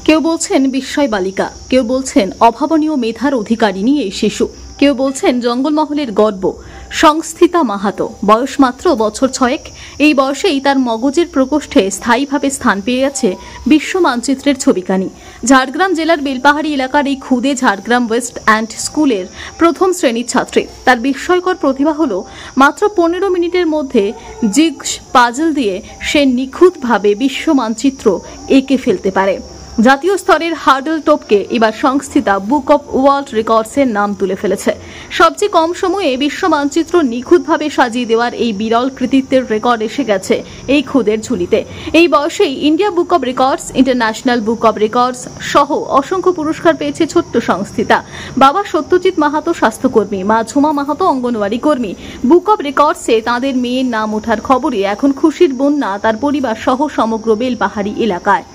কেউ বলছেন বিস্ময় বালিকা, কেউ বলছেন অভাবনীয় মেধার অধিকারিণী এই শিশু, কেউ বলছেন জঙ্গলমহলের গর্ব সংস্থিতা মাহাতো। বয়স মাত্র বছর 6। এই বয়সেই তার মগজের প্রকোষ্ঠে স্থায়ীভাবে স্থান পেয়ে গেছে বিশ্ব মানচিত্রের ছবিখানি। ঝাড়গ্রাম জেলার বেলপাহাড়ি এলাকার এই খুদে ঝাড়গ্রাম ওয়েস্ট অ্যান্ড স্কুলের প্রথম শ্রেণীর ছাত্রী। তার বিস্ময়কর প্রতিভা হলো মাত্র 15 মিনিটের মধ্যে জিগস পাজল দিয়ে সে নিখুঁতভাবে বিশ্ব মানচিত্র এঁকে ফেলতে পারে। জাতীয় স্তরের হার্ডল টপকে এবার সংস্থিতা বুক অব ওয়ার্ল্ড রেকর্ডসের নাম তুলে ফেলেছে। সবচেয়ে কম সময়ে বিশ্ব মানচিত্র নিখুঁতভাবে সাজিয়ে দেওয়ার এই বিরল কৃতিত্বের রেকর্ড এসে গেছে এই খুদের ঝুলিতে। এই বয়সেই India book of records, international book of records সহ অসংখ্য পুরস্কার পেয়েছে ছোট্ট সংস্থিতা। বাবা সত্যজিৎ মাহাতো স্বাস্থ্যকর্মী, মা ঝুমা মাহাতো অঙ্গনওয়াড়ি কর্মী। বুক অব রেকর্ডসে তাঁদের মেয়ের নাম ওঠার খবরে এখন খুশির বন্যা তার পরিবার সহ সমগ্র বেলপাহাড়ি এলাকায়।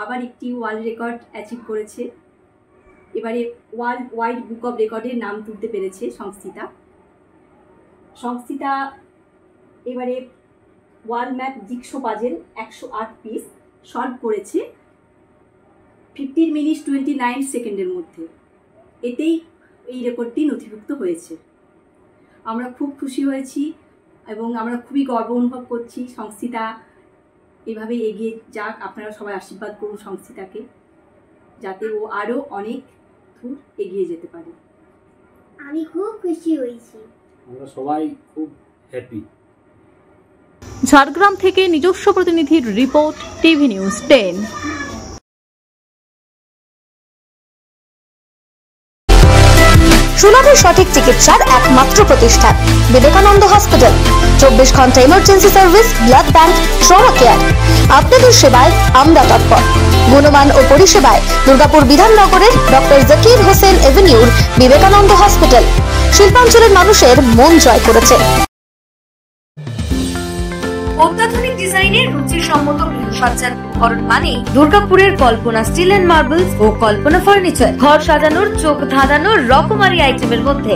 আবার একটি ওয়ার্ল্ড রেকর্ড অ্যাচিভ করেছে। এবারে ওয়ার্ল্ড ওয়াইড বুক অব রেকর্ডের নাম তুলতে পেরেছে সংস্থিতা। এবারে world map jigsaw puzzle 108 piece solve করেছে 15 মিনিট 29 সেকেন্ডের মধ্যে। এতেই এই রেকর্ডটি নথিভুক্ত হয়েছে। আমরা খুব খুশি হয়েছি এবং আমরা খুবই গর্ব অনুভব করছি। সংস্থিতা এভাবে এগিয়ে যাক, আপনারা সবাই আশীর্বাদ করুন সংস্থিতাকে, যাতে ও আরও অনেক দূর এগিয়ে যেতে পারে। আমি খুব খুশি হয়েছি, আমরা সবাই খুব হ্যাপি। ঝাড়গ্রাম থেকে নিজস্ব প্রতিনিধির রিপোর্ট, টিভি নিউজ 10। সুলভে সঠিক চিকিৎসার একমাত্র প্রতিষ্ঠান বিবেকানন্দ হসপিটাল। 24 ঘন্টা emergency service, blood bank, trauma care. আপনাদের সেবায় আমরা তৎপর। গুণমান ও পরিষেবায় দুর্গাপুর বিধাননগরের ডক্টর জাকির হোসেন এভিনিউর বিবেকানন্দ হসপিটাল শিল্পাঞ্চলের মানুষের মন জয় করেছে। অত্যাধুনিক ডিজাইনের রুচিসম্মত গৃহসজ্জার উপকরণ মানে দুর্গাপুরের কল্পনা স্টিল এন্ড মার্বেলস ও কল্পনা ফার্নিচার। ঘর সাজানোর, চোখ ধাঁধানোর রকমারি আইটেমের মধ্যে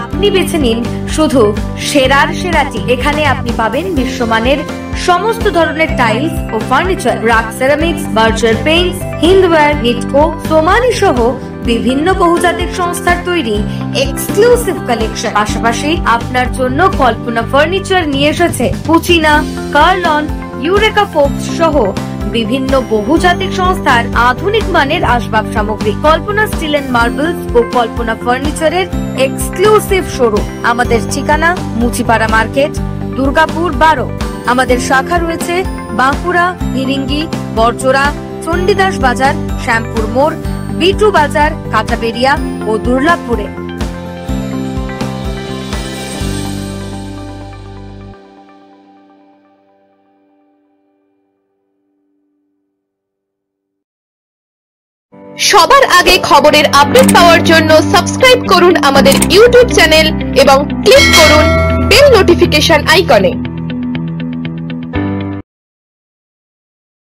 আপনি বেছে নিন শুধু সেরার সেরাটি। এখানে আপনি পাবেন বিশ্বমানের সমস্ত ধরনের টাইলস ও furniture, RAK ceramics, Berger paints, Hindware, Nitco, Somany সহ বিভিন্ন বহুজাতিক সংস্থার তৈরি এক্সক্লুসিভ কালেকশন। পাশাপাশি আপনার জন্য কল্পনা ফার্নিচার নিয়ে এসেছে পুচিনা, কার্লন, ইউরেকা ফোকস সহ বিভিন্ন বহুজাতিক সংস্থার আধুনিক মানের আসবাব সামগ্রী। কল্পনা স্টিল এন্ড মার্বেলস ও কল্পনা ফার্নিচারের এক্সক্লুসিভ শোরুম। আমাদের ঠিকানা মুচিপাড়া মার্কেট, দুর্গাপুর 12। আমাদের শাখা রয়েছে বাঁকুড়া, ভিরিঙ্গি, বরজোড়া, চণ্ডীদাস বাজার, শ্যামপুর মোড়, বিটু বাজার, কাটাবেরিয়া ও দুর্লাভপুরে। সবার আগে খবরের আপডেট পাওয়ার জন্য সাবস্ক্রাইব করুন আমাদের ইউটিউব চ্যানেল এবং ক্লিক করুন বেল নোটিফিকেশন আইকনে।